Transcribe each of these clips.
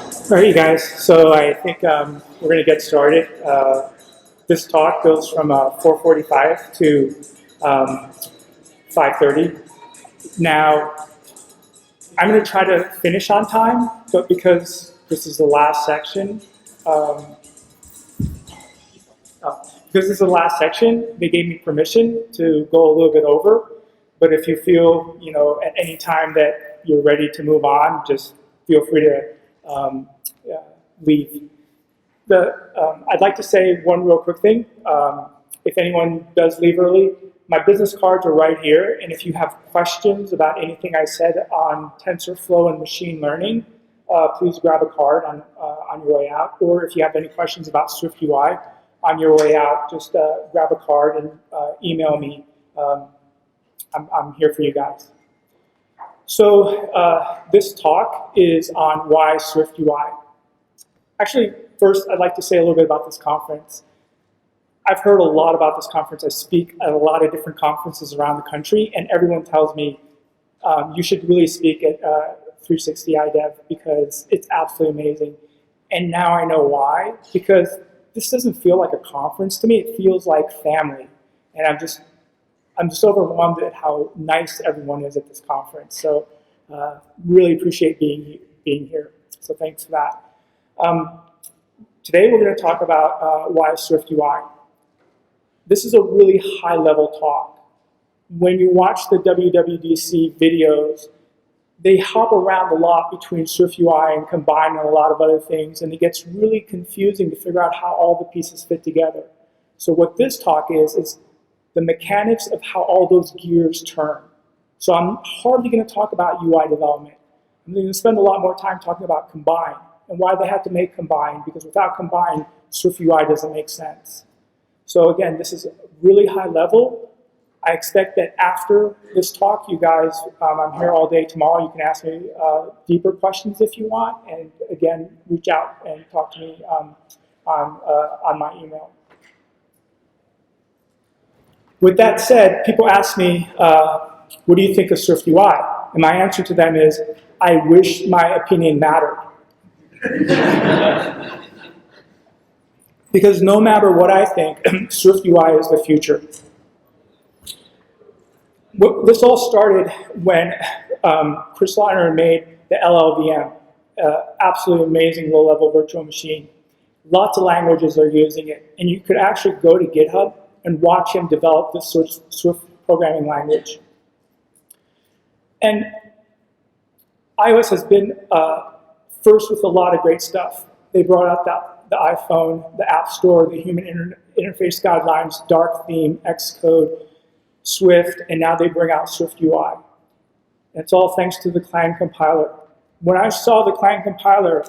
All right, you guys. So I think we're going to get started. This talk goes from 4:45 to 5:30. Now, I'm going to try to finish on time, but because this is the last section, they gave me permission to go a little bit over. But if you feel, at any time that you're ready to move on, just feel free to leave. I'd like to say one real quick thing. If anyone does leave early, my business cards are right here, and if you have questions about anything I said on TensorFlow and machine learning, please grab a card on your way out. Or if you have any questions about SwiftUI on your way out, just grab a card and email me. I'm here for you guys. So this talk is on why SwiftUI. Actually, first, I'd like to say a little bit about this conference. I've heard a lot about this conference. I speak at a lot of different conferences around the country, and everyone tells me you should really speak at 360 IDev because it's absolutely amazing. And now I know why, because this doesn't feel like a conference to me. It feels like family. And I'm just overwhelmed at how nice everyone is at this conference. So really appreciate being here. So thanks for that. Today we're going to talk about why SwiftUI. This is a really high-level talk. When you watch the WWDC videos, they hop around a lot between SwiftUI and Combine and a lot of other things, and it gets really confusing to figure out how all the pieces fit together. So what this talk is the mechanics of how all those gears turn. So I'm hardly going to talk about UI development. I'm going to spend a lot more time talking about Combine and why they had to make Combine, because without Combine, SwiftUI doesn't make sense. So again, this is really high level. I expect that after this talk, you guys, I'm here all day tomorrow. You can ask me deeper questions if you want, and again, reach out and talk to me on my email. With that said, people ask me, what do you think of SwiftUI? And my answer to them is, I wish my opinion mattered. Because no matter what I think, SwiftUI is the future. This all started when Chris Lautner made the LLVM, absolutely amazing low-level virtual machine. Lots of languages are using it, and you could actually go to GitHub and watch him develop this Swift programming language. And iOS has been first with a lot of great stuff. They brought out the iPhone, the App Store, the Human Interface Guidelines, Dark Theme, Xcode, Swift, and now they bring out SwiftUI. And it's all thanks to the Clang compiler. When I saw the Clang compiler,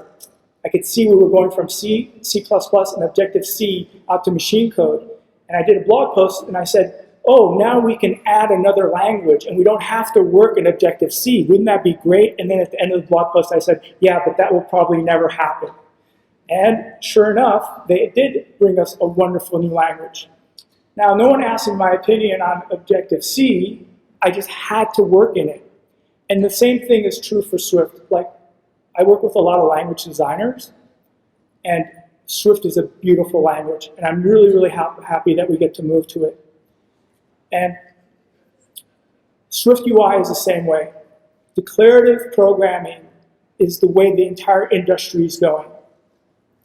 I could see we were going from C, C++, and Objective-C out to machine code. And I did a blog post, and I said, oh, now we can add another language, and we don't have to work in Objective-C. Wouldn't that be great? And then at the end of the blog post, I said, yeah, but that will probably never happen. And sure enough, they did bring us a wonderful new language. Now, no one asked me my opinion on Objective-C. I just had to work in it. And the same thing is true for Swift. Like, I work with a lot of language designers, and Swift is a beautiful language, and I'm really, really happy that we get to move to it. And SwiftUI is the same way. Declarative programming is the way the entire industry is going.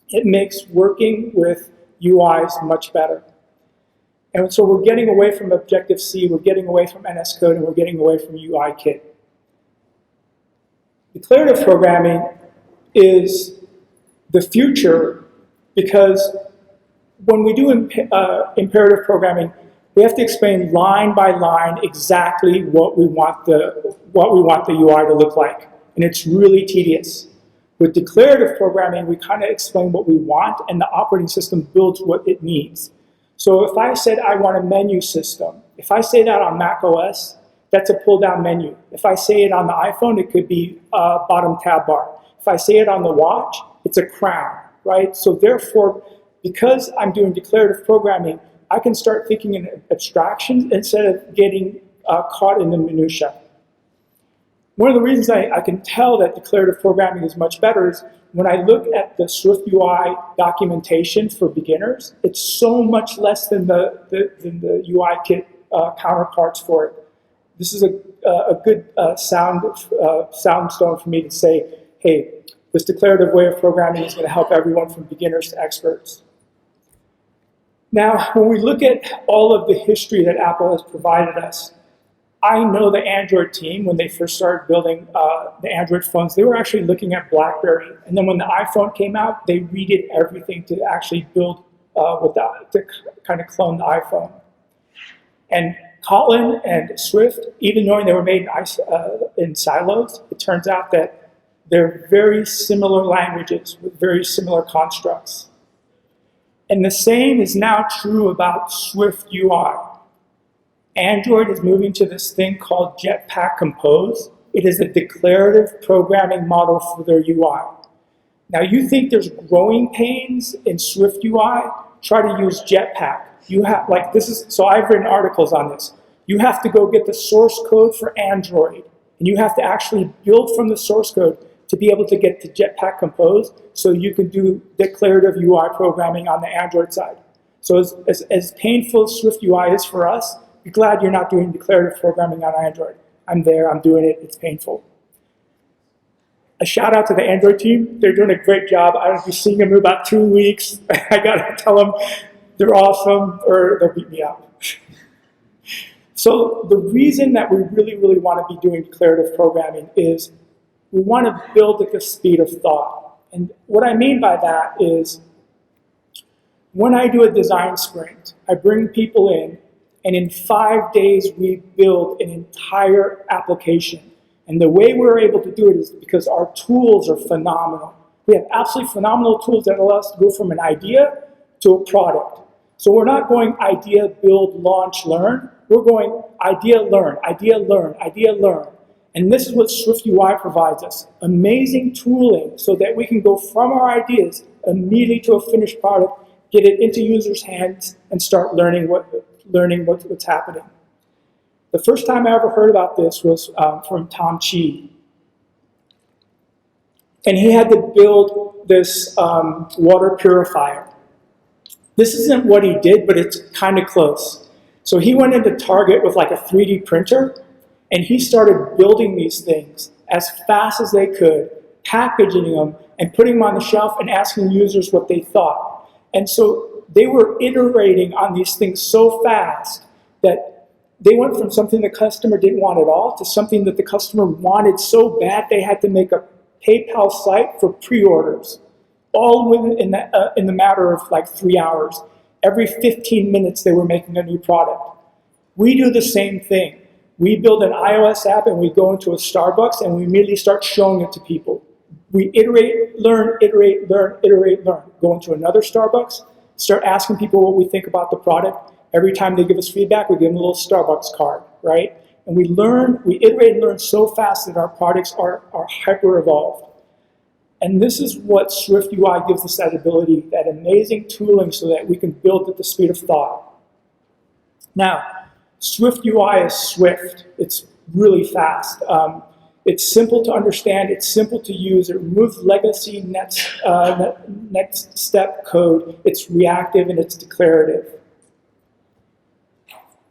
It makes working with UIs much better. And so we're getting away from Objective-C, we're getting away from NS Code, and we're getting away from UIKit. Declarative programming is the future because when we do imperative programming, we have to explain line by line exactly what we want the UI to look like, and it's really tedious. With declarative programming, we kind of explain what we want, and the operating system builds what it needs. So if I said I want a menu system, if I say that on Mac OS, that's a pull-down menu. If I say it on the iPhone, it could be a bottom tab bar. If I say it on the watch, it's a crown, right? So therefore, because I'm doing declarative programming, I can start thinking in abstractions instead of getting caught in the minutia. One of the reasons I can tell that declarative programming is much better is when I look at the SwiftUI documentation for beginners, it's so much less than the UIKit counterparts for it. This is a good soundstone for me to say, hey, this declarative way of programming is going to help everyone from beginners to experts. Now, when we look at all of the history that Apple has provided us, I know the Android team, when they first started building the Android phones, they were actually looking at BlackBerry. And then when the iPhone came out, they redid everything to actually build to kind of clone the iPhone. And Kotlin and Swift, even knowing they were made in silos, it turns out that they're very similar languages with very similar constructs. And the same is now true about SwiftUI. Android is moving to this thing called Jetpack Compose. It is a declarative programming model for their UI. Now you think there's growing pains in SwiftUI? Try to use Jetpack. You have, like this is, so I've written articles on this. You have to go get the source code for Android, and you have to actually build from the source code to be able to get to Jetpack Compose so you can do declarative UI programming on the Android side. So as painful as SwiftUI is for us, be glad you're not doing declarative programming on Android. I'm there, I'm doing it, it's painful. A shout out to the Android team. They're doing a great job. I'll be seeing them in about 2 weeks. I gotta tell them they're awesome or they'll beat me up. So the reason that we really want to be doing declarative programming is we want to build at the speed of thought. And what I mean by that is when I do a design sprint, I bring people in, and in 5 days we build an entire application. And the way we're able to do it is because our tools are phenomenal. We have absolutely phenomenal tools that allow us to go from an idea to a product. So we're not going idea, build, launch, learn. We're going idea, learn, idea, learn, idea, learn. And this is what SwiftUI provides us. Amazing tooling so that we can go from our ideas immediately to a finished product, get it into users' hands, and start learning what's happening. The first time I ever heard about this was from Tom Chi. And he had to build this water purifier. This isn't what he did, but it's kind of close. So he went into Target with like a 3D printer, and he started building these things as fast as they could, packaging them, and putting them on the shelf and asking users what they thought. And so they were iterating on these things so fast that they went from something the customer didn't want at all to something that the customer wanted so bad they had to make a PayPal site for pre-orders, all within in the matter of like 3 hours. Every 15 minutes they were making a new product. We do the same thing. We build an iOS app and we go into a Starbucks and we immediately start showing it to people. We iterate, learn, iterate, learn, iterate, learn. Go into another Starbucks, start asking people what we think about the product. Every time they give us feedback, we give them a little Starbucks card, right? And we learn, we iterate and learn so fast that our products are hyper-evolved. And this is what SwiftUI gives us that ability, that amazing tooling so that we can build at the speed of thought. Now, SwiftUI is swift. It's really fast. It's simple to understand. It's simple to use. It removes legacy next step code. It's reactive and it's declarative.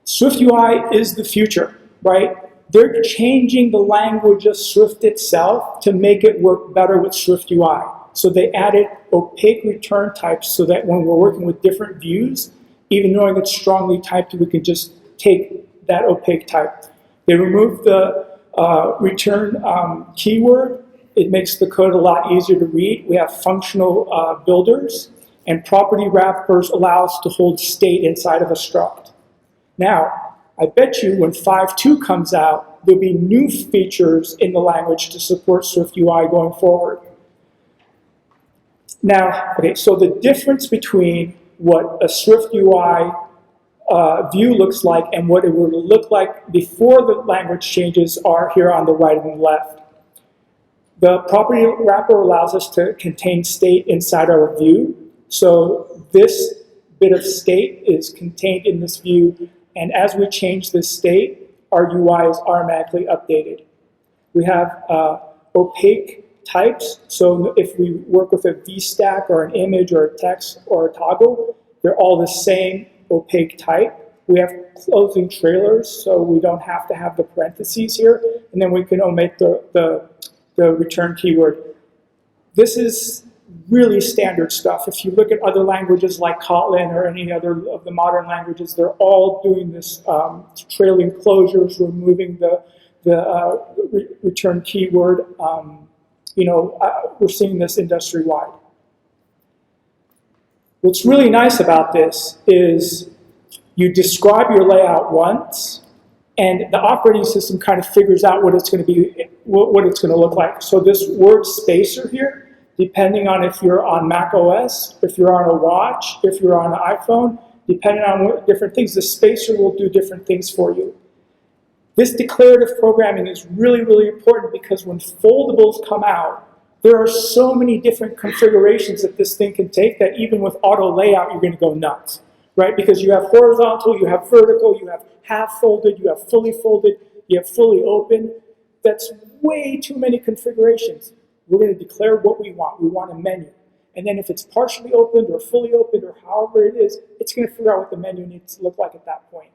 SwiftUI is the future, right? They're changing the language of Swift itself to make it work better with SwiftUI. So they added opaque return types so that when we're working with different views, even knowing it's strongly typed, we can just take that opaque type. They removed the return keyword. It makes the code a lot easier to read. We have functional builders, and property wrappers allow us to hold state inside of a struct. Now, I bet you when 5.2 comes out, there'll be new features in the language to support SwiftUI going forward. Now, okay, so the difference between what a SwiftUI view looks like and what it would look like before the language changes are here on the right and the left. The property wrapper allows us to contain state inside our view. So this bit of state is contained in this view, and as we change this state, our UI is automatically updated. We have opaque types. So if we work with a VStack or an image or a text or a toggle, they're all the same opaque type. We have closing trailers, so we don't have to have the parentheses here. And then we can omit the return keyword. This is really standard stuff. If you look at other languages like Kotlin or any other of the modern languages, they're all doing this trailing closures, removing the return keyword. We're seeing this industry-wide. What's really nice about this is you describe your layout once, and the operating system kind of figures out what it's going to be, what it's going to look like. So this word spacer here, depending on if you're on Mac OS, if you're on a watch, if you're on an iPhone, depending on what different things, the spacer will do different things for you. This declarative programming is really, really important because when foldables come out, there are so many different configurations that this thing can take that even with auto layout, you're going to go nuts, right? Because you have horizontal, you have vertical, you have half folded, you have fully folded, you have fully open. That's way too many configurations. We're going to declare what we want. We want a menu. And then if it's partially opened or fully opened or however it is, it's going to figure out what the menu needs to look like at that point.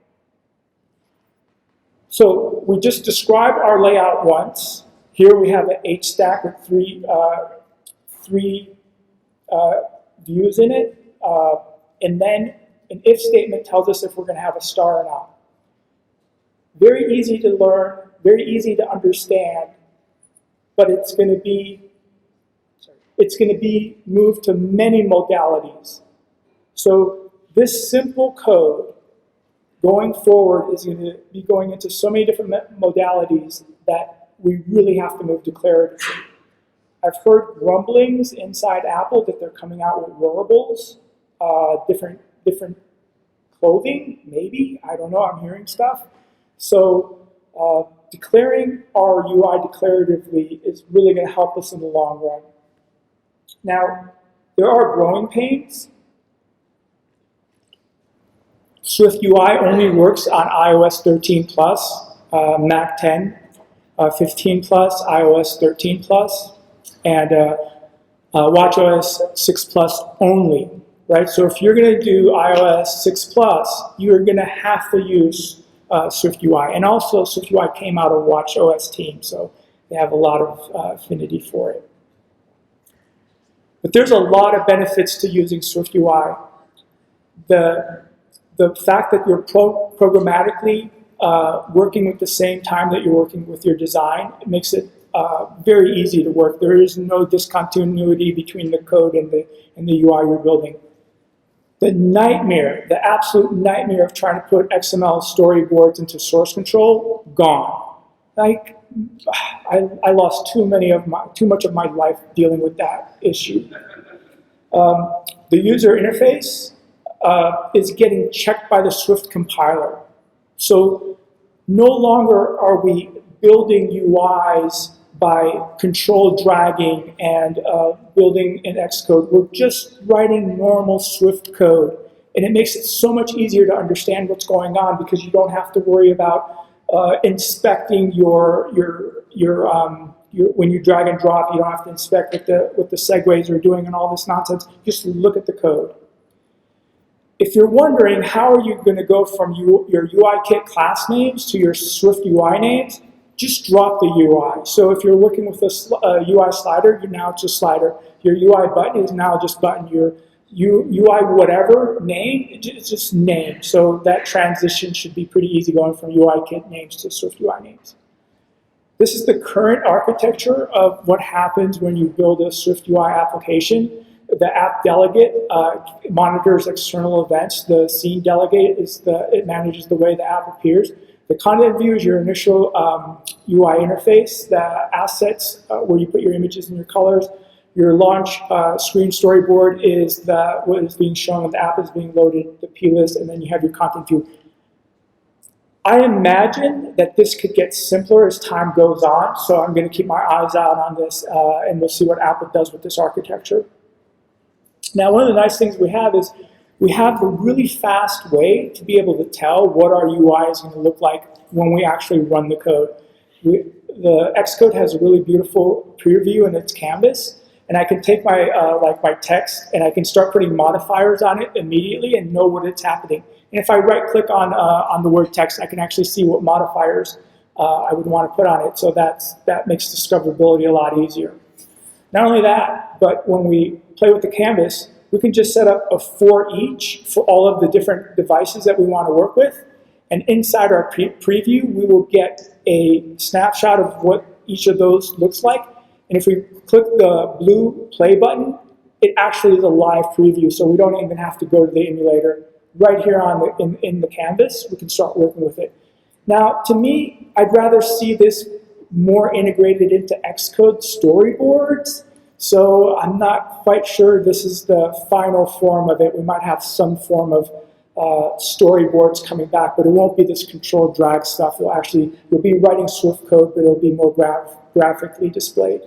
So we just described our layout once. Here we have an H stack with three views in it. And then an if statement tells us if we're going to have a star or not. Very easy to learn, very easy to understand, but it's going to be moved to many modalities. So this simple code going forward is going to be going into so many different modalities that we really have to move declaratively. I've heard grumblings inside Apple that they're coming out with wearables, different clothing, maybe, I don't know, I'm hearing stuff. So declaring our UI declaratively is really going to help us in the long run. Now, there are growing pains. SwiftUI only works on iOS 13 plus, Mac 10, 15 plus, iOS 13 plus, and watchOS 6 plus only, right? So if you're going to do iOS 6 plus, you're going to have to use SwiftUI. And also SwiftUI came out of watchOS team, so they have a lot of affinity for it. But there's a lot of benefits to using SwiftUI. The fact that you're programmatically working at the same time that you're working with your design, it makes it very easy to work. There is no discontinuity between the code and the UI you're building. The nightmare, the absolute nightmare of trying to put XML storyboards into source control, gone. Like, I lost too much of my life dealing with that issue. The user interface is getting checked by the Swift compiler. So no longer are we building UIs by control dragging and building in Xcode. We're just writing normal Swift code. And it makes it so much easier to understand what's going on because you don't have to worry about inspecting when you drag and drop, you don't have to inspect what the segues are doing and all this nonsense. Just look at the code. If you're wondering how are you going to go from your UIKit class names to your SwiftUI names, just drop the UI. So if you're working with a UI slider, now it's a slider. Your UI button is now just button. Your UI whatever name, it's just name. So that transition should be pretty easy going from UIKit names to SwiftUI names. This is the current architecture of what happens when you build a SwiftUI application. The app delegate monitors external events. The scene delegate it manages the way the app appears. The content view is your initial UI interface. The assets where you put your images and your colors. Your launch screen storyboard is what is being shown when the app is being loaded, the plist, and then you have your content view. I imagine that this could get simpler as time goes on, so I'm going to keep my eyes out on this, and we'll see what Apple does with this architecture. Now, one of the nice things we have is we have a really fast way to be able to tell what our UI is going to look like when we actually run the code. the Xcode has a really beautiful preview in its canvas, and I can take my like my text and I can start putting modifiers on it immediately and know what it's happening. And if I right-click on the word text, I can actually see what modifiers I would want to put on it. So that makes discoverability a lot easier. Not only that, but when we play with the canvas, we can just set up a for each for all of the different devices that we want to work with. And inside our preview, we will get a snapshot of what each of those looks like. And if we click the blue play button, it actually is a live preview, so we don't even have to go to the emulator. Right here in the canvas, we can start working with it. Now, to me, I'd rather see this more integrated into Xcode storyboards, so I'm not quite sure this is the final form of it. We might have some form of storyboards coming back, but it won't be this control drag stuff. You'll be writing Swift code, but it'll be more graphically displayed.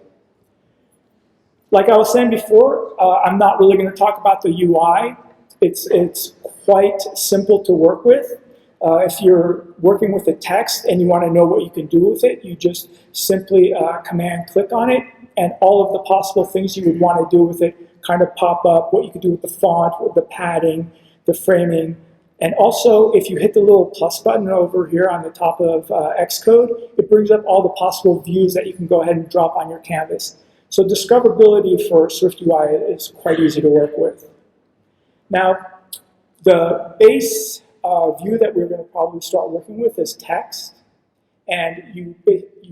Like I was saying before, I'm not really going to talk about the UI. It's quite simple to work with. If you're working with a text and you want to know what you can do with it, you just simply command click on it, and all of the possible things you would want to do with it kind of pop up, what you could do with the font, with the padding, the framing. And also, if you hit the little plus button over here on the top of Xcode, it brings up all the possible views that you can go ahead and drop on your canvas. So discoverability for SwiftUI is quite easy to work with. Now, the base view that we're going to probably start working with is text. And you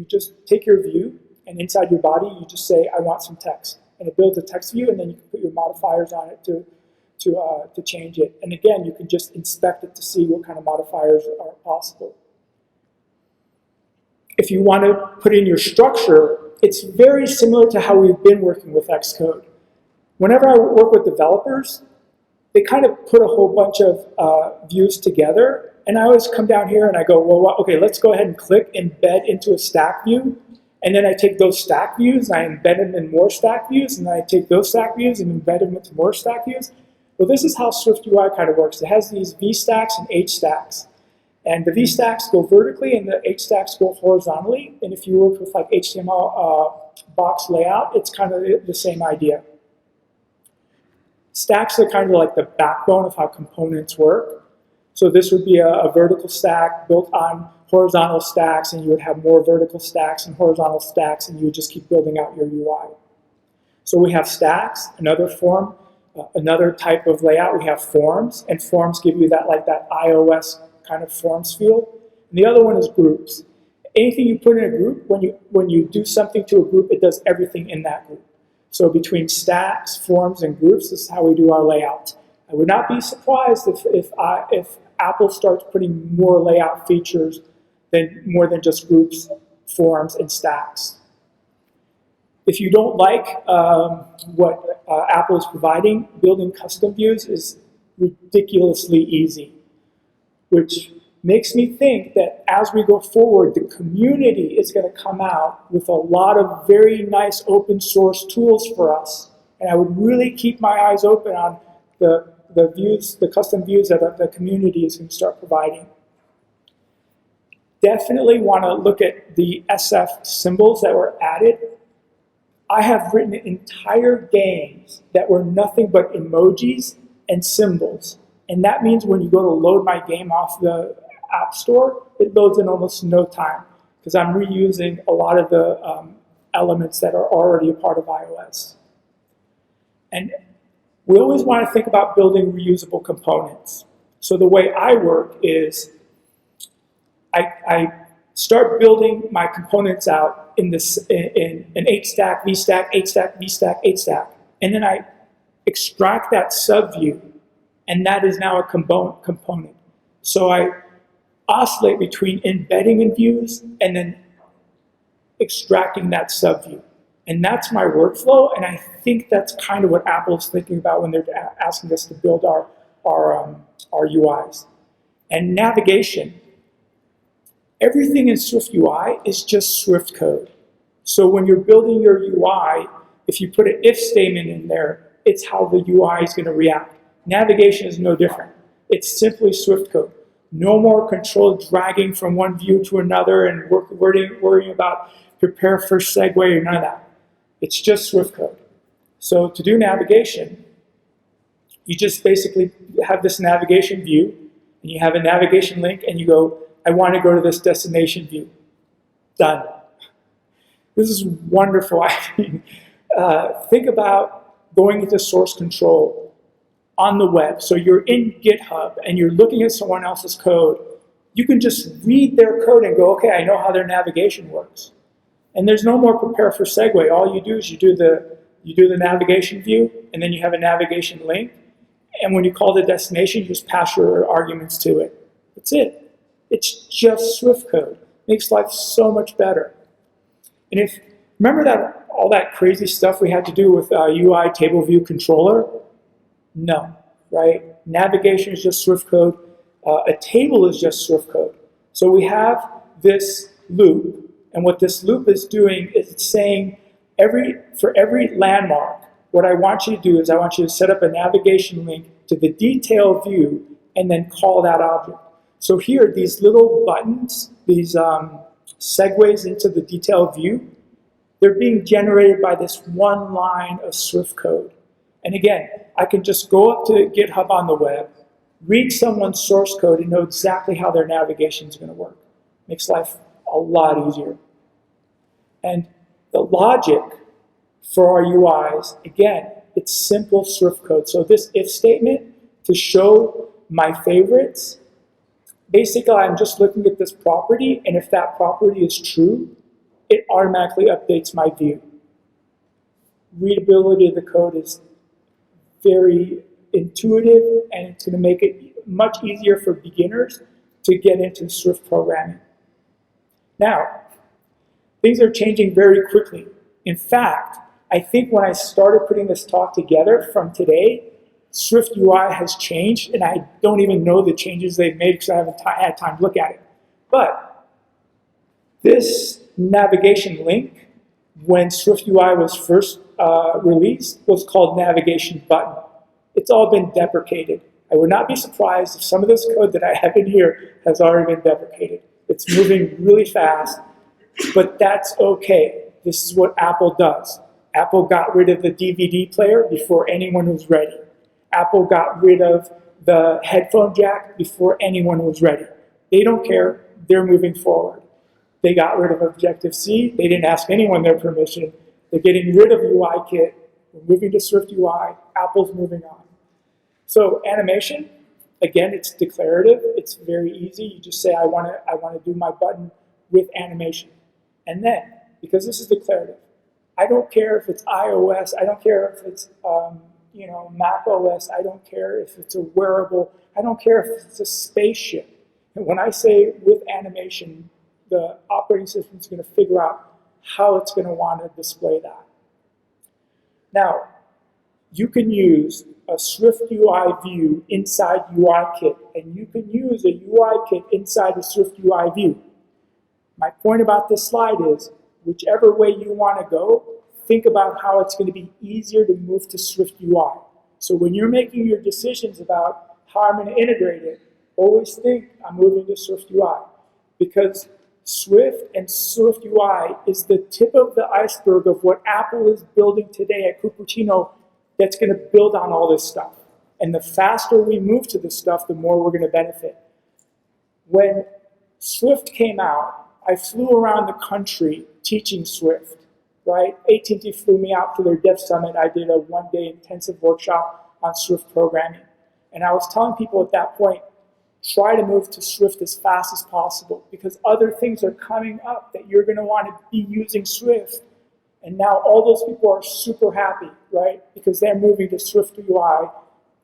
just take your view, and inside your body, you just say, I want some text. And it builds a text view, and then you can put your modifiers on it to change it. And again, you can just inspect it to see what kind of modifiers are possible. If you want to put in your structure, it's very similar to how we've been working with Xcode. Whenever I work with developers, they kind of put a whole bunch of views together, and I always come down here and I go, well, okay, let's go ahead and click embed into a stack view, and then I take those stack views and I embed them in more stack views, and then I take those stack views and embed them into more stack views. Well, this is how SwiftUI kind of works. It has these V stacks and H stacks. And the V stacks go vertically and the H stacks go horizontally. And if you work with like HTML box layout, it's kind of the same idea. Stacks are kind of like the backbone of how components work. So this would be a vertical stack built on horizontal stacks, and you would have more vertical stacks and horizontal stacks, and you would just keep building out your UI. So we have stacks, another form, another type of layout. We have forms, and forms give you that iOS kind of forms feel. And the other one is groups. Anything you put in a group, when you do something to a group, it does everything in that group. So between stacks, forms, and groups, this is how we do our layout. I would not be surprised if Apple starts putting more layout features more than just groups, forms, and stacks. If you don't like what Apple is providing, building custom views is ridiculously easy, which makes me think that as we go forward, the community is going to come out with a lot of very nice open source tools for us. And I would really keep my eyes open on the views, the custom views that the community is going to start providing. Definitely want to look at the SF symbols that were added. I have written entire games that were nothing but emojis and symbols. And that means when you go to load my game off the App Store, it loads in almost no time, because I'm reusing a lot of the elements that are already a part of iOS. And we always want to think about building reusable components. So the way I work is I start building my components out in an 8-stack, V-stack, 8-stack, V-stack, 8-stack. And then I extract that subview, and that is now a component. So I oscillate between embedding in views and then extracting that subview. And that's my workflow, and I think that's kind of what Apple's thinking about when they're asking us to build our UIs. And navigation. Everything in SwiftUI is just Swift code. So when you're building your UI, if you put an if statement in there, it's how the UI is going to react. Navigation is no different. It's simply Swift code. No more control dragging from one view to another and worrying about prepare first segue or none of that. It's just Swift code. So to do navigation, you just basically have this navigation view, and you have a navigation link, and you go, I want to go to this destination view. Done. This is wonderful. I mean, think about going into source control on the web. So you're in GitHub, and you're looking at someone else's code. You can just read their code and go, okay, I know how their navigation works. And there's no more prepare for segue. All you do is you do the navigation view, and then you have a navigation link. And when you call the destination, you just pass your arguments to it. That's it. It's just Swift code. Makes life so much better. And remember that all that crazy stuff we had to do with UI table view controller? No, right? Navigation is just Swift code. A table is just Swift code. So we have this loop, and what this loop is doing is it's saying for every landmark, what I want you to do is I want you to set up a navigation link to the detail view and then call that object. So here, these little buttons, these segues into the detail view, they're being generated by this one line of Swift code. And again, I can just go up to GitHub on the web, read someone's source code, and know exactly how their navigation is going to work. Makes life a lot easier. And the logic for our UIs, again, it's simple Swift code. So this if statement to show my favorites, basically I'm just looking at this property, and if that property is true, it automatically updates my view. Readability of the code is very intuitive, and it's going to make it much easier for beginners to get into Swift programming. Now, things are changing very quickly. In fact, I think when I started putting this talk together from today, SwiftUI has changed, and I don't even know the changes they've made because I haven't had time to look at it. But this navigation link, when SwiftUI was first released, was called navigation button. It's all been deprecated. I would not be surprised if some of this code that I have in here has already been deprecated. It's moving really fast, but that's okay. This is what Apple does. Apple got rid of the DVD player before anyone was ready. Apple got rid of the headphone jack before anyone was ready. They don't care. They're moving forward. They got rid of Objective-C. They didn't ask anyone their permission. They're getting rid of UIKit. We're moving to SwiftUI. Apple's moving on. So animation, again, it's declarative. It's very easy. You just say, I want to do my button with animation. And then, because this is declarative, I don't care if it's iOS. I don't care if it's Mac OS. I don't care if it's a wearable. I don't care if it's a spaceship. And when I say with animation, the operating system is going to figure out how it's going to want to display that. Now, you can use a SwiftUI view inside UIKit, and you can use a UIKit inside a SwiftUI view. My point about this slide is, whichever way you want to go, think about how it's going to be easier to move to SwiftUI. So when you're making your decisions about how I'm going to integrate it, always think I'm moving to SwiftUI, because Swift and SwiftUI is the tip of the iceberg of what Apple is building today at Cupertino that's going to build on all this stuff. And the faster we move to this stuff, the more we're going to benefit. When Swift came out, I flew around the country teaching Swift, right? AT&T flew me out to their Dev Summit. I did a one-day intensive workshop on Swift programming. And I was telling people at that point, try to move to Swift as fast as possible, because other things are coming up that you're going to want to be using Swift. And now all those people are super happy, right? Because they're moving to SwiftUI.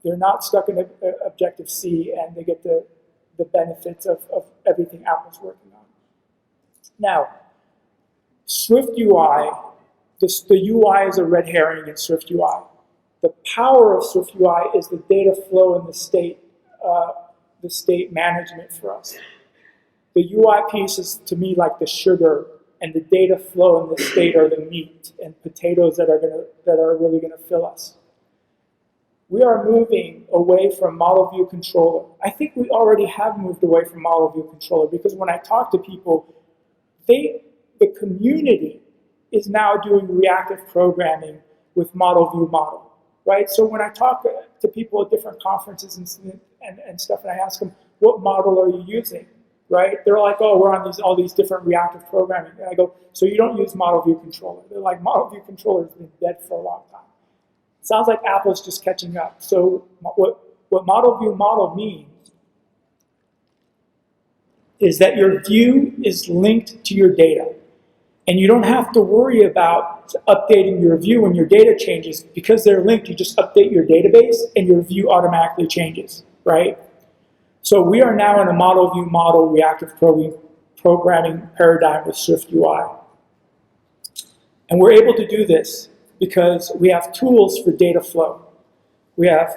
They're not stuck in Objective-C, and they get the benefits of everything Apple's working on. Now, SwiftUI, the UI is a red herring in SwiftUI. The power of SwiftUI is the data flow and the state management for us. The UI piece is, to me, like the sugar, and the data flow and the state are the meat and potatoes that are really going to fill us. we are moving away from model view controller. I think we already have moved away from model view controller because when I talk to people, the community is now doing reactive programming with ModelViewModel, right? So when I talk to people at different conferences and stuff, and I ask them, what model are you using, right? They're like, oh, we're on all these different reactive programming. And I go, so you don't use model view controller. They're like, model view controller has been dead for a long time. Sounds like Apple's just catching up. So what ModelViewModel means is that your view is linked to your data. And you don't have to worry about updating your view when your data changes. Because they're linked, you just update your database and your view automatically changes, right? So we are now in a ModelViewModel reactive programming paradigm with SwiftUI. And we're able to do this because we have tools for data flow. We have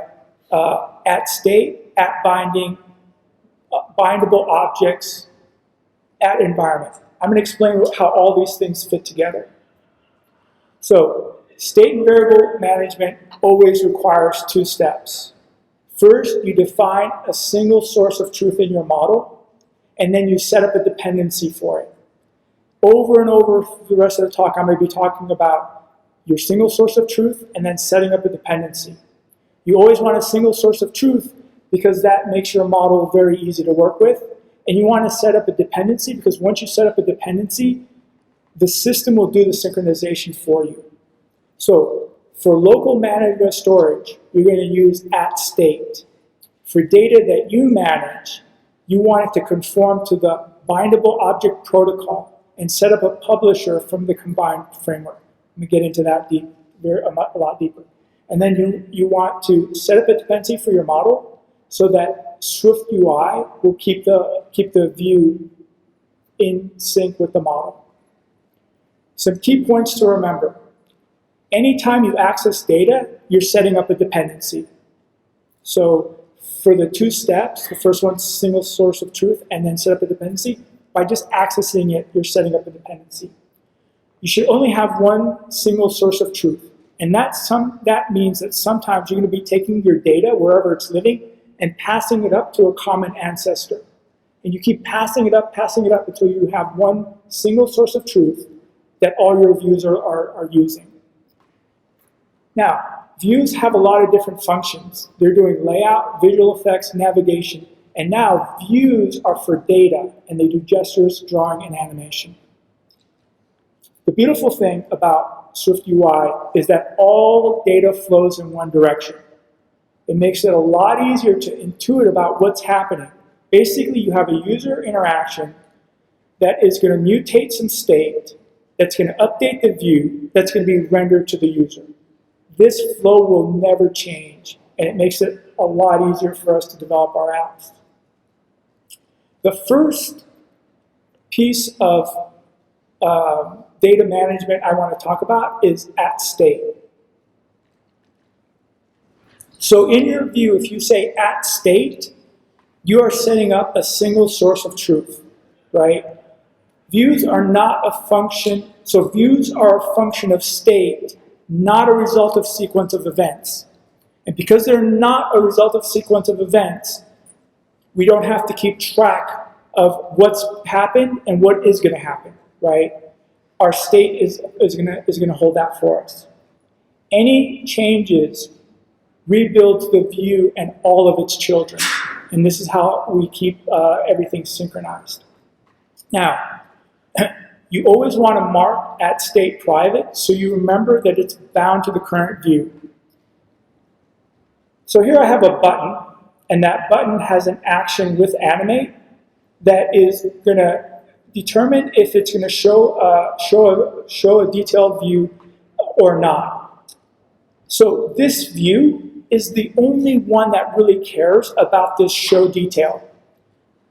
AtState, Atbinding, bindable objects, Atbinding. I'm going to explain how all these things fit together. So, state and variable management always requires two steps. First, you define a single source of truth in your model, and then you set up a dependency for it. Over and over for the rest of the talk, I'm going to be talking about your single source of truth and then setting up a dependency. You always want a single source of truth because that makes your model very easy to work with. And you want to set up a dependency because once you set up a dependency, the system will do the synchronization for you. So for local management storage, you're going to use AtState. For data that you manage, you want it to conform to the bindable object protocol and set up a publisher from the combined framework. Let me get into that a lot deeper. And then you want to set up a dependency for your model so that SwiftUI will keep the view in sync with the model. Some key points to remember. Anytime you access data, you're setting up a dependency. So for the two steps, the first one's single source of truth and then set up a dependency. By just accessing it, you're setting up a dependency. You should only have one single source of truth. And that means that sometimes you're going to be taking your data, wherever it's living, and passing it up to a common ancestor. And you keep passing it up until you have one single source of truth that all your views are using. Now, views have a lot of different functions. They're doing layout, visual effects, navigation. And now views are for data, and they do gestures, drawing, and animation. The beautiful thing about SwiftUI is that all data flows in one direction. It makes it a lot easier to intuit about what's happening. Basically, you have a user interaction that is going to mutate some state, that's going to update the view, that's going to be rendered to the user. This flow will never change, and it makes it a lot easier for us to develop our apps. The first piece of data management I want to talk about is AtState. So in your view, if you say AtState, you are setting up a single source of truth, right? Views are not a function, so views are a function of state, not a result of sequence of events. And because they're not a result of sequence of events, we don't have to keep track of what's happened and what is going to happen, right? Our state is going to hold that for us. Any changes rebuilds the view and all of its children. And this is how we keep everything synchronized. Now, you always want to mark AtState private so you remember that it's bound to the current view. So here I have a button, and that button has an action with animate that is going to determine if it's going to show a detailed view or not. So this view is the only one that really cares about this show detail.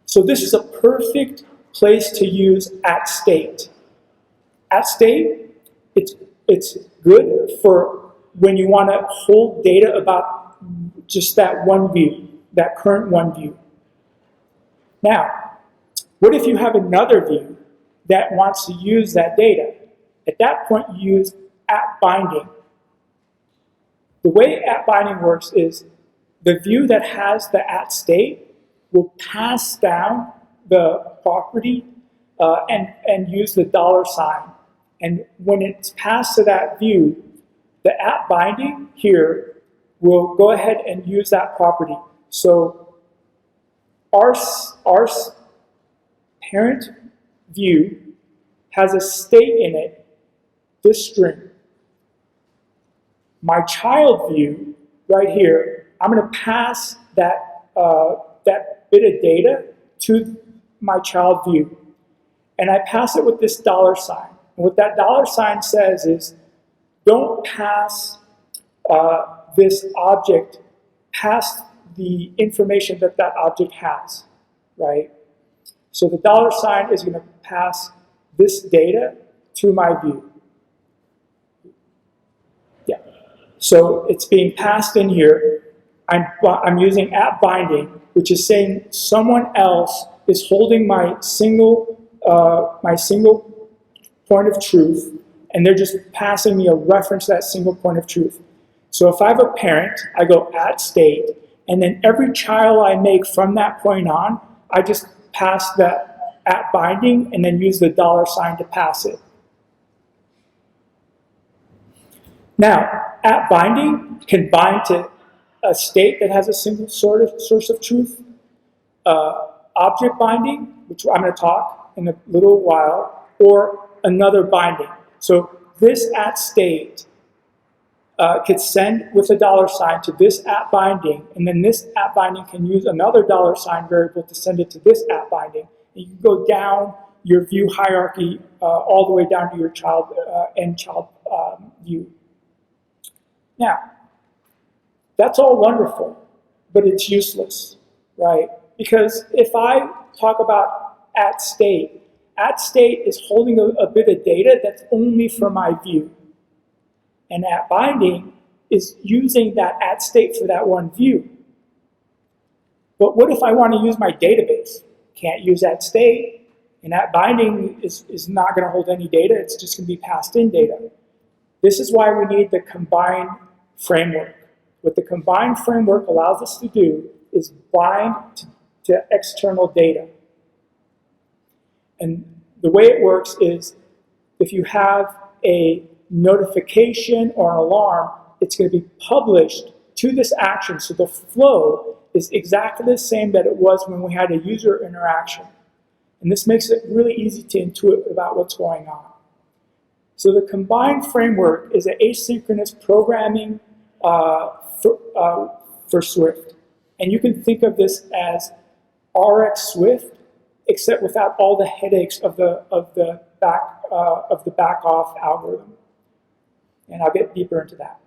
So this is a perfect place to use AtState. AtState, it's good for when you want to hold data about just that one view, that current one view. Now, what if you have another view that wants to use that data? At that point, you use Appbinding. The way Atbinding works is the view that has the AtState will pass down the property and use the $sign. And when it's passed to that view, the Atbinding here will go ahead and use that property. So our parent view has a state in it, this string. My child view, right here, I'm going to pass that, that bit of data to my child view. And I pass it with this $sign. And what that $sign says is, don't pass this object past the information that that object has, right? So the $sign is going to pass this data to my view. Yeah. So it's being passed in here. I'm using Appbinding, which is saying someone else is holding my single point of truth, and they're just passing me a reference to that single point of truth. So if I have a parent, I go AtState, and then every child I make from that point on, I just pass that Appbinding and then use the $sign to pass it. Now, Appbinding can bind to a state that has a single source of truth, object binding, which I'm going to talk in a little while, or another binding. So this AtState could send with a $sign to this Appbinding, and then this Appbinding can use another $sign variable to send it to this Appbinding. And you can go down your view hierarchy all the way down to your child view. Now, that's all wonderful, but it's useless, right? Because if I talk about AtState, AtState is holding a bit of data that's only for my view. And Appbinding is using that AtState for that one view. But what if I want to use my database? Can't use AtState, and Appbinding is not going to hold any data, it's just going to be passed in data. This is why we need the combined framework. What the combined framework allows us to do is bind to external data. And the way it works is if you have a notification or an alarm, it's going to be published to this action. So the flow is exactly the same that it was when we had a user interaction. And this makes it really easy to intuit about what's going on. So the combined framework is an asynchronous programming for Swift. And you can think of this as RX Swift, except without all the headaches of the back off algorithm. And I'll get deeper into that.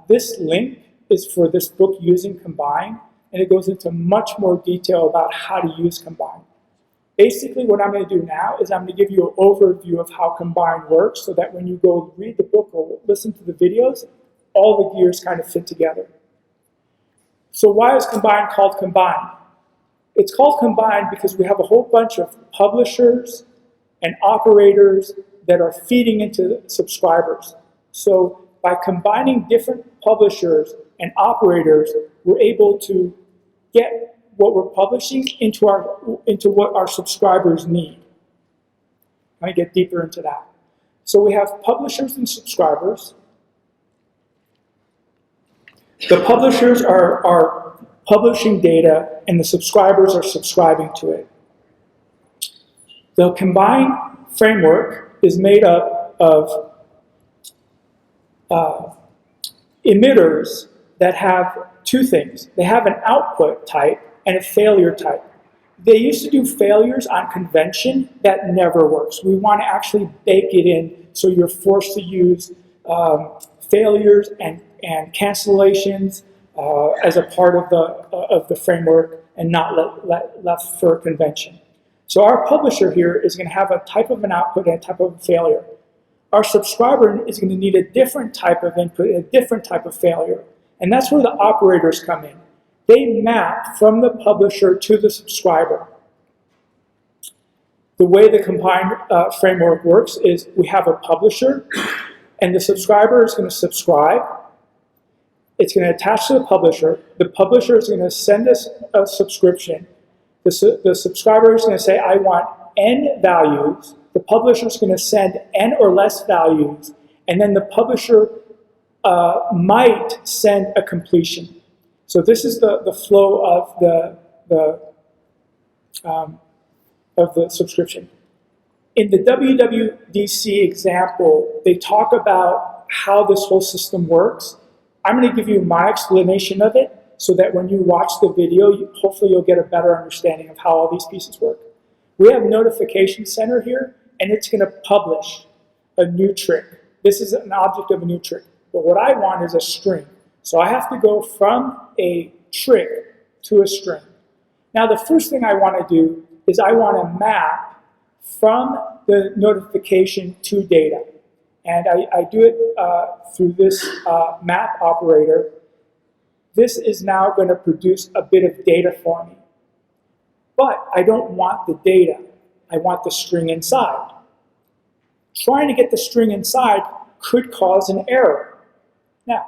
This link is for this book, Using Combine, and it goes into much more detail about how to use Combine. Basically, what I'm going to do now is I'm going to give you an overview of how Combine works so that when you go read the book or listen to the videos, all the gears kind of fit together. So why is Combine called Combine? It's called Combine because we have a whole bunch of publishers and operators that are feeding into subscribers. So by combining different publishers and operators, we're able to get what we're publishing into what our subscribers need. Let me get deeper into that. So we have publishers and subscribers. The publishers are publishing data, and the subscribers are subscribing to it. The combined framework is made up of emitters that have two things. They have an output type and a failure type. They used to do failures on convention. That never works. We want to actually bake it in so you're forced to use failures and cancellations as a part of the framework and not left for convention. So our publisher here is going to have a type of an output and a type of a failure. Our subscriber is going to need a different type of input and a different type of failure. And that's where the operators come in. They map from the publisher to the subscriber. The way the combined framework works is we have a publisher, and the subscriber is going to subscribe. It's going to attach to the publisher. The publisher is going to send us a subscription. The subscriber is going to say, I want N values. The publisher is going to send N or less values. And then the publisher might send a completion. So this is the flow of the subscription. In the WWDC example, they talk about how this whole system works. I'm going to give you my explanation of it so that when you watch the video, hopefully you'll get a better understanding of how all these pieces work. We have Notification Center here, and it's going to publish a new trick. This is an object of a new trick. But what I want is a string. So I have to go from a trick to a string. Now the first thing I want to do is I want to map from the notification to data. And I do it through this map operator. This is now going to produce a bit of data for me. But I don't want the data. I want the string inside. Trying to get the string inside could cause an error. Now,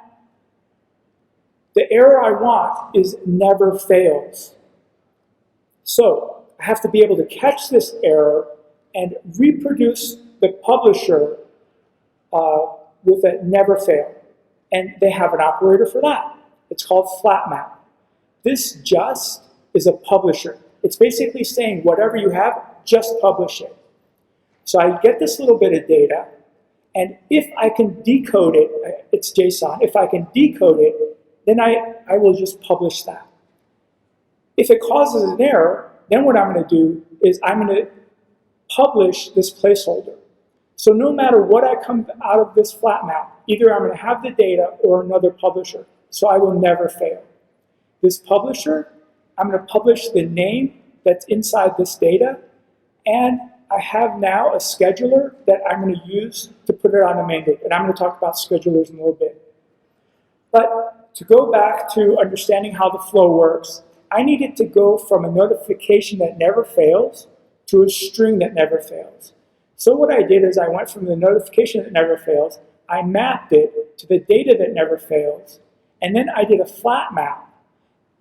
the error I want is never fails. So I have to be able to catch this error and reproduce the publisher with a never fail. And they have an operator for that. It's called FlatMap. This just is a publisher. It's basically saying whatever you have, just publish it. So I get this little bit of data, and if I can decode it, it's JSON, if I can decode it, then I will just publish that. If it causes an error, then what I'm going to do is I'm going to publish this placeholder. So no matter what I come out of this flat map, either I'm going to have the data or another publisher. So I will never fail. This publisher, I'm going to publish the name that's inside this data, and I have now a scheduler that I'm going to use to put it on the main loop. And I'm going to talk about schedulers in a little bit. But to go back to understanding how the flow works, I needed to go from a notification that never fails to a string that never fails. So what I did is I went from the notification that never fails, I mapped it to the data that never fails, and then I did a flat map,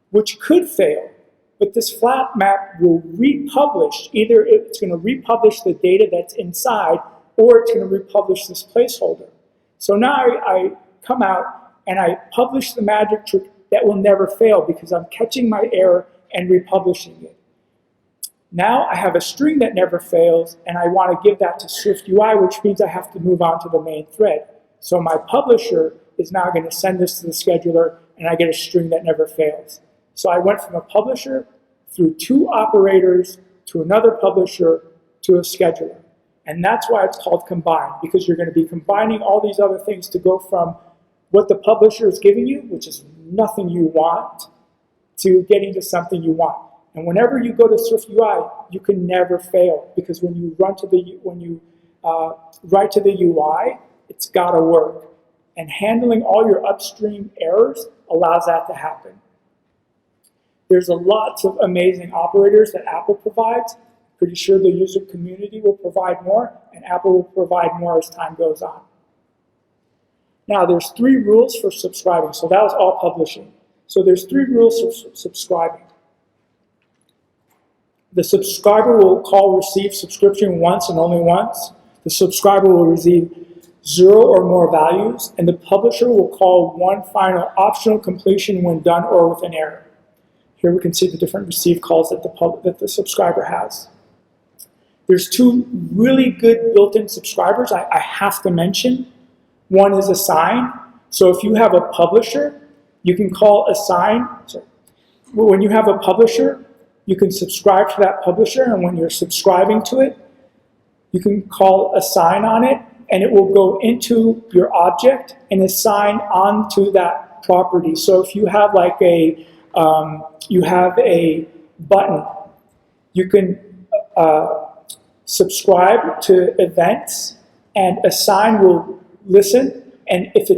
which could fail, but this flat map will republish. Either it's going to republish the data that's inside, or it's going to republish this placeholder. So now I come out and I publish the magic trick that will never fail because I'm catching my error and republishing it. Now I have a string that never fails, and I want to give that to SwiftUI, which means I have to move on to the main thread. So my publisher is now going to send this to the scheduler, and I get a string that never fails. So I went from a publisher through two operators to another publisher to a scheduler. And that's why it's called combine, because you're going to be combining all these other things to go from what the publisher is giving you, which is nothing you want, to getting to something you want. And whenever you go to SwiftUI, you can never fail, because when you write to the UI, it's got to work. And handling all your upstream errors allows that to happen. There's lots of amazing operators that Apple provides. Pretty sure the user community will provide more, and Apple will provide more as time goes on. Now, there's 3 rules for subscribing. So that was all publishing. So there's 3 rules for subscribing. The subscriber will call receive subscription once and only once. The subscriber will receive 0 or more values, and the publisher will call one final optional completion when done or with an error. Here we can see the different receive calls that the subscriber has. There's 2 really good built-in subscribers I have to mention. One is assign. So if you have a publisher, you can call assign. When you have a publisher, you can subscribe to that publisher, and when you're subscribing to it, you can call assign on it, and it will go into your object and assign onto that property. So if you have like a button, you can subscribe to events, and assign will listen, and if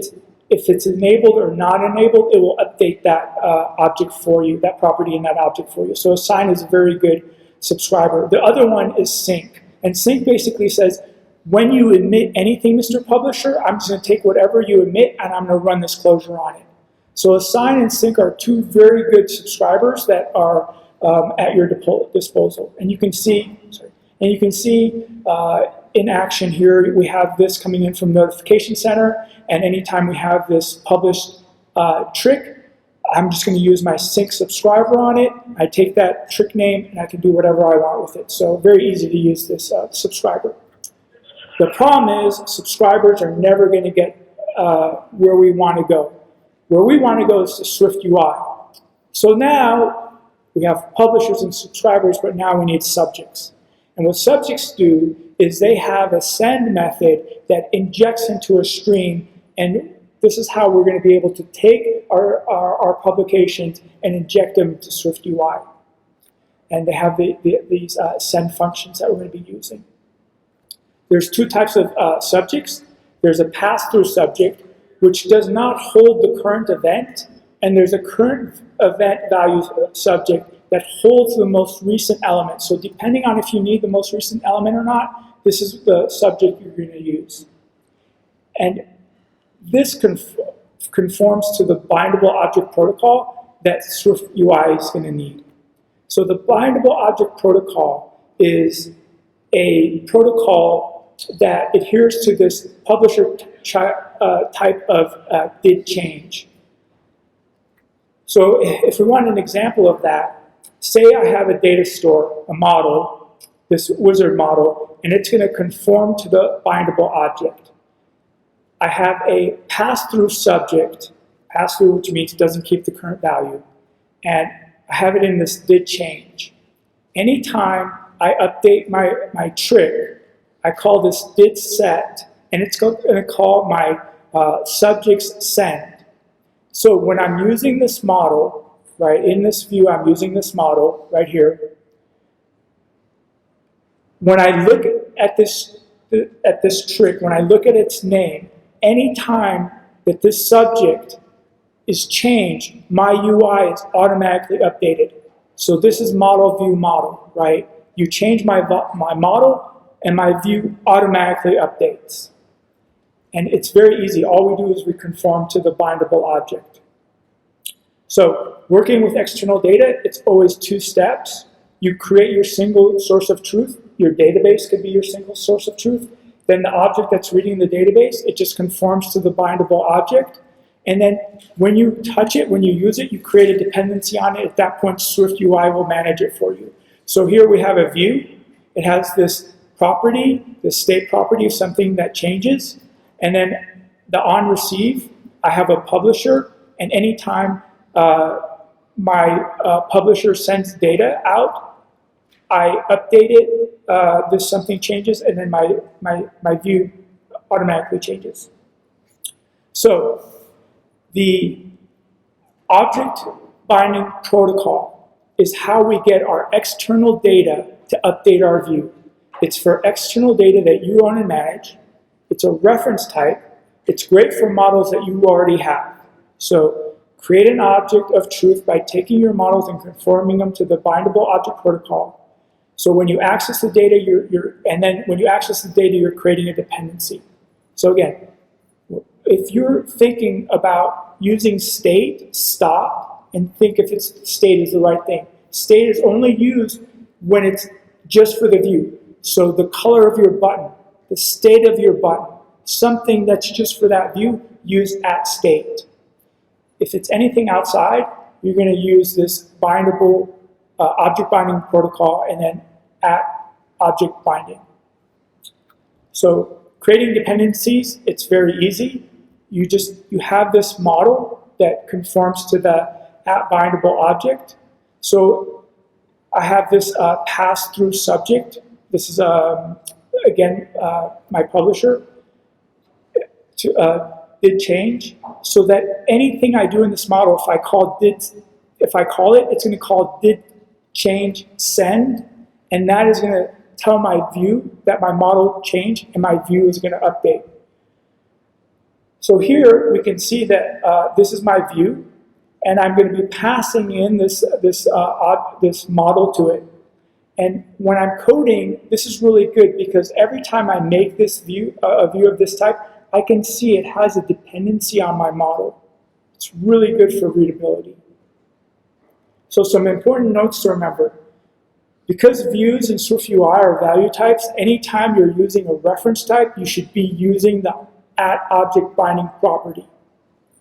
it's enabled or not enabled, it will update that object for you, that property in that object for you. So assign is a very good subscriber. The other one is sync, and sync basically says, when you emit anything, Mr. Publisher, I'm just going to take whatever you emit and I'm going to run this closure on it. So assign and sync are two very good subscribers that are at your disposal. And you can see, in action here, we have this coming in from Notification Center, and anytime we have this published trick, I'm just going to use my sync subscriber on it. I take that trick name and I can do whatever I want with it. So very easy to use this subscriber. The problem is subscribers are never going to get where we want to go. Where we want to go is to SwiftUI. So now we have publishers and subscribers, but now we need subjects. And what subjects do is they have a send method that injects into a stream, and this is how we're going to be able to take our publications and inject them to SwiftUI. And they have these send functions that we're going to be using. There's two types of subjects. There's a pass-through subject, which does not hold the current event, and there's a current event value subject that holds the most recent element. So depending on if you need the most recent element or not, this is the subject you're going to use. And this conforms to the bindable object protocol that SwiftUI is going to need. So the bindable object protocol is a protocol that adheres to this publisher type of did change. So if we want an example of that, say I have a data store, a model, this wizard model, and it's going to conform to the bindable object. I have a pass-through subject, pass-through which means it doesn't keep the current value, and I have it in this did change. Anytime I update my trick, I call this did set, and it's going to call my subjects send. So when I'm using this model, right, in this view I'm using this model right here, when I look at this trick, when I look at its name, anytime that this subject is changed, my UI is automatically updated. So this is ModelViewModel, right? You change my model, and my view automatically updates. And it's very easy. All we do is we conform to the bindable object. So working with external data, it's always two steps. You create your single source of truth. Your database could be your single source of truth. Then the object that's reading the database, it just conforms to the bindable object. And then when you touch it, when you use it, you create a dependency on it. At that point, SwiftUI will manage it for you. So here we have a view. It has this property, the state property of something that changes. And then the on receive, I have a publisher. And anytime my publisher sends data out, I update it, this something changes, and then my view automatically changes. So the object binding protocol is how we get our external data to update our view. It's for external data that you own and manage. It's a reference type. It's great for models that you already have. So create an object of truth by taking your models and conforming them to the bindable object protocol. So when you access the data, when you access the data, you're creating a dependency. So again, if you're thinking about using state, stop, and think if state is the right thing. State is only used when it's just for the view. So the color of your button, the state of your button, something that's just for that view, use AtState. If it's anything outside, you're going to use this bindable object binding protocol and then object binding. So creating dependencies, it's very easy. You have this model that conforms to the bindable object. So I have this pass-through subject. This is again my publisher did change, so that anything I do in this model, if I call it, it's going to call did change send, and that is going to tell my view that my model changed, and my view is going to update. So here we can see that this is my view, and I'm going to be passing in this model to it. And when I'm coding, this is really good because every time I make this view, a view of this type, I can see it has a dependency on my model. It's really good for readability. So some important notes to remember. Because views in SwiftUI are value types, anytime you're using a reference type, you should be using the @ObjectBinding property,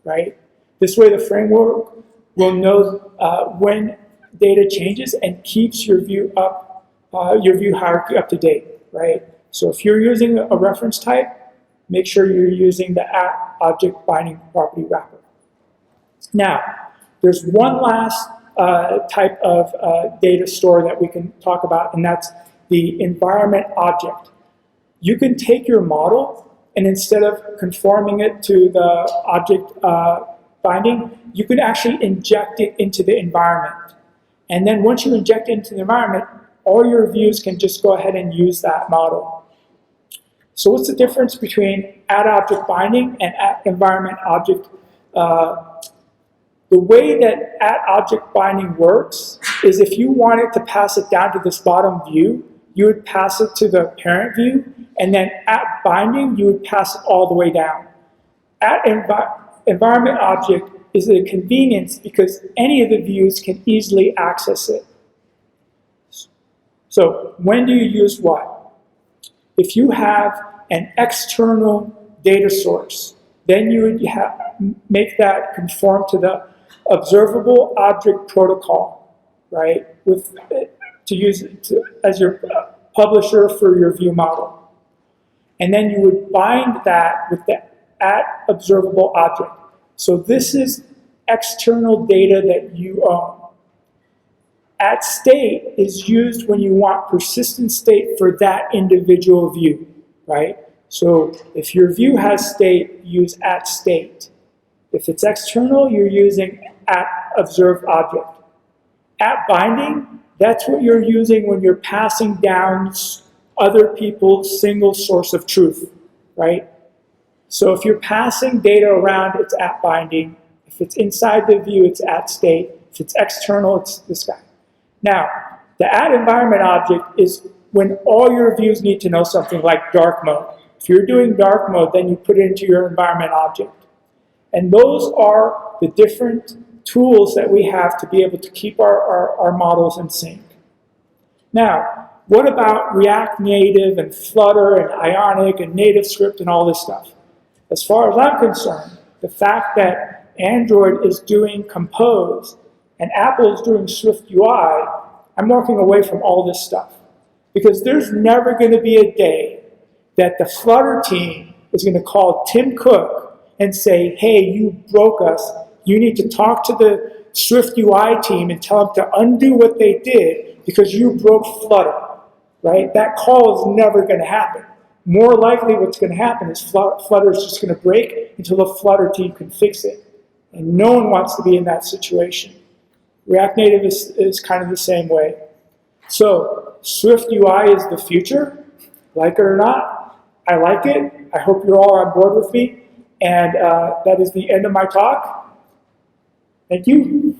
right? This way the framework will know when data changes and keeps your view hierarchy up to date, right? So if you're using a reference type, make sure you're using the @ObjectBinding property wrapper. Now, there's one last type of data store that we can talk about, and that's the environment object. You can take your model, and instead of conforming it to the object binding, you can actually inject it into the environment. And then once you inject it into the environment, all your views can just go ahead and use that model. So what's the difference between @ObjectBinding and @environmentObject? The way that @ObjectBinding works is if you wanted to pass it down to this bottom view, you would pass it to the parent view, and then @Binding, you would pass it all the way down. @environmentObject is a convenience because any of the views can easily access it. So when do you use what? If you have an external data source, then you would make that conform to the observable object protocol, right? To use it as your publisher for your view model. And then you would bind that with the @observable object. So this is external data that you own. @state is used when you want persistent state for that individual view, right? So if your view has state, use @state. If it's external, you're using @observedObject. @binding, that's what you're using when you're passing down other people's single source of truth, right? So if you're passing data around, it's @binding. If it's inside the view, it's @state. If it's external, it's this guy. Now, the @environmentObject is when all your views need to know something like dark mode. If you're doing dark mode, then you put it into your environment object. And those are the different tools that we have to be able to keep our models in sync. Now, what about React Native and Flutter and Ionic and NativeScript and all this stuff? As far as I'm concerned, the fact that Android is doing Compose and Apple is doing SwiftUI, I'm walking away from all this stuff. Because there's never going to be a day that the Flutter team is going to call Tim Cook and say, hey, you broke us. You need to talk to the SwiftUI team and tell them to undo what they did because you broke Flutter, right? That call is never going to happen. More likely what's going to happen is Flutter is just going to break until the Flutter team can fix it. And no one wants to be in that situation. React Native is kind of the same way. So SwiftUI is the future. Like it or not, I like it. I hope you're all on board with me. And that is the end of my talk. Thank you.